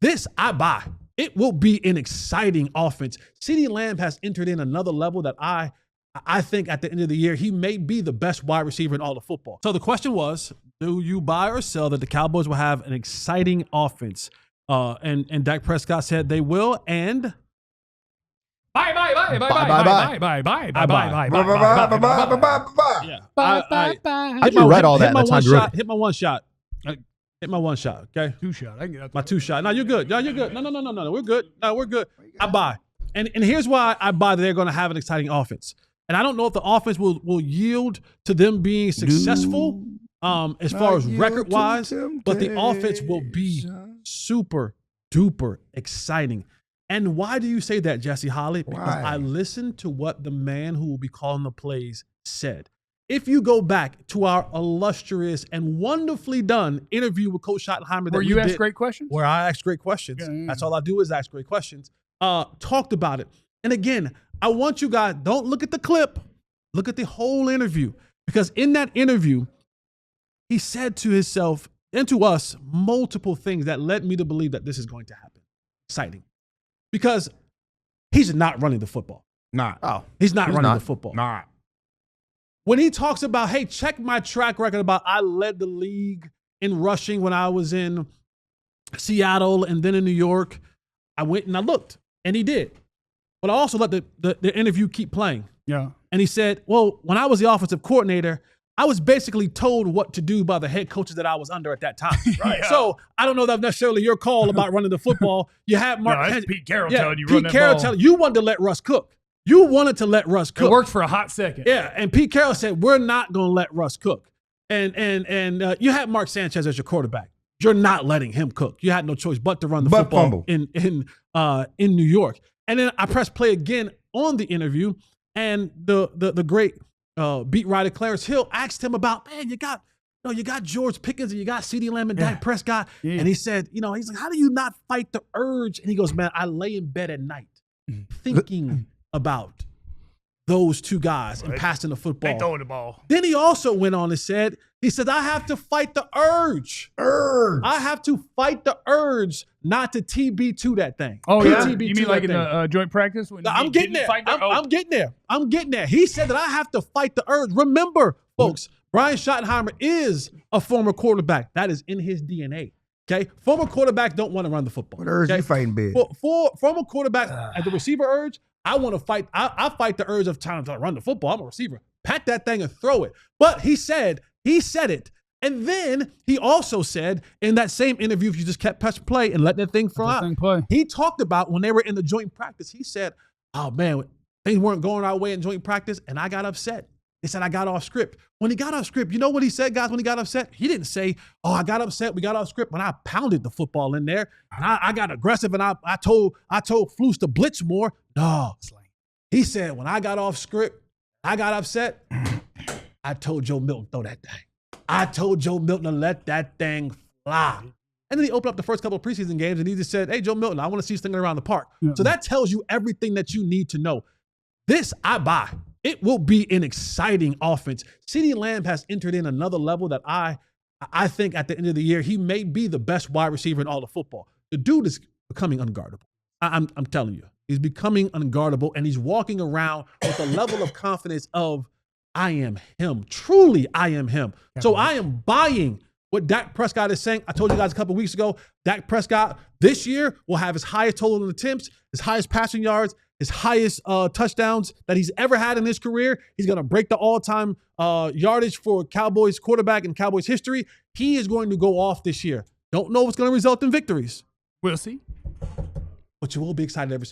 This, I buy. It will be an exciting offense. CeeDee Lamb has entered in another level that I think at the end of the year, he may be the best wide receiver in all of football. So the question was, do you buy or sell that the Cowboys will have an exciting offense? And Dak Prescott said they will, and Bye. Yeah. I just read all that. That's not good. Hit my one shot. Hit my one shot, okay? Two shot. I can get that. My two shot. No, you're good. No, you're good. No. We're good. No, we're good. I buy. And here's why I buy that they're going to have an exciting offense. And I don't know if the offense will yield to them being successful as far as record-wise, but the offense will be super duper exciting. And why do you say that, Jesse Holley? Because I listened to what the man who will be calling the plays said. If you go back to our illustrious and wonderfully done interview with Coach Schottenheimer, where you asked great questions? Where I ask great questions. Yeah. That's all I do is ask great questions. Talked about it. And again, I want you guys, don't look at the clip. Look at the whole interview. Because in that interview, he said to himself and to us multiple things that led me to believe that this is going to happen. Exciting. Because he's not running the football. He's not running the football. When he talks about, hey, check my track record about I led the league in rushing when I was in Seattle and then in New York, I went and I looked, and he did. But I also let the interview keep playing. Yeah. And he said, well, when I was the offensive coordinator, I was basically told what to do by the head coaches that I was under at that time. Right. Yeah. So I don't know that's necessarily your call about running the football. You had Mark. No, that's Pete Carroll telling you run Pete that Carroll ball. telling you wanted to let Russ cook. You wanted to let Russ cook. It worked for a hot second. Yeah, and Pete Carroll said, we're not going to let Russ cook. And you had Mark Sanchez as your quarterback. You're not letting him cook. You had no choice but to run the football in New York. And then I pressed play again on the interview, and the great beat writer Clarence Hill asked him about, man, you got George Pickens and you got CeeDee Lamb and Dak Prescott. Yeah. And he said, he's like, how do you not fight the urge? And he goes, man, I lay in bed at night thinking about those two guys and passing the football. They throwing the ball. Then he also went on and said, I have to fight the urge. I have to fight the urge not to TB2 that thing. Oh, yeah? You mean like in the joint practice? When I'm getting there. I'm getting there. I'm getting there. He said that I have to fight the urge. Remember, folks, Brian Schottenheimer is a former quarterback. That is in his DNA. Okay? Former quarterbacks don't want to run the football. What urge you fighting, big? For former quarterbacks, at the receiver urge, I want to fight. I fight the urge of trying to run the football. I'm a receiver. Pat that thing and throw it. But he said it. And then he also said in that same interview, if you just kept press play and let that thing fly out, he talked about when they were in the joint practice, he said, oh, man, things weren't going our way in joint practice, and I got upset. He said, I got off script. When he got off script, you know what he said, guys, when he got upset? He didn't say, oh, I got upset, we got off script, when I pounded the football in there, and I got aggressive, and I told Flus to blitz more. No. He said, when I got off script, I got upset, I told Joe Milton, throw that thing. I told Joe Milton to let that thing fly. And then he opened up the first couple of preseason games, and he just said, hey, Joe Milton, I want to see you stinging around the park. Yeah. So that tells you everything that you need to know. This, I buy. It will be an exciting offense. CeeDee Lamb has entered in another level that I think at the end of the year, he may be the best wide receiver in all of football. The dude is becoming unguardable. I'm telling you. He's becoming unguardable, and he's walking around with a level of confidence of, I am him. Truly, I am him. So I am buying what Dak Prescott is saying. I told you guys a couple of weeks ago, Dak Prescott this year will have his highest total in attempts, his highest passing yards, his highest touchdowns that he's ever had in his career. He's going to break the all-time yardage for Cowboys quarterback in Cowboys history. He is going to go off this year. Don't know if it's going to result in victories. We'll see. But you will be excited every single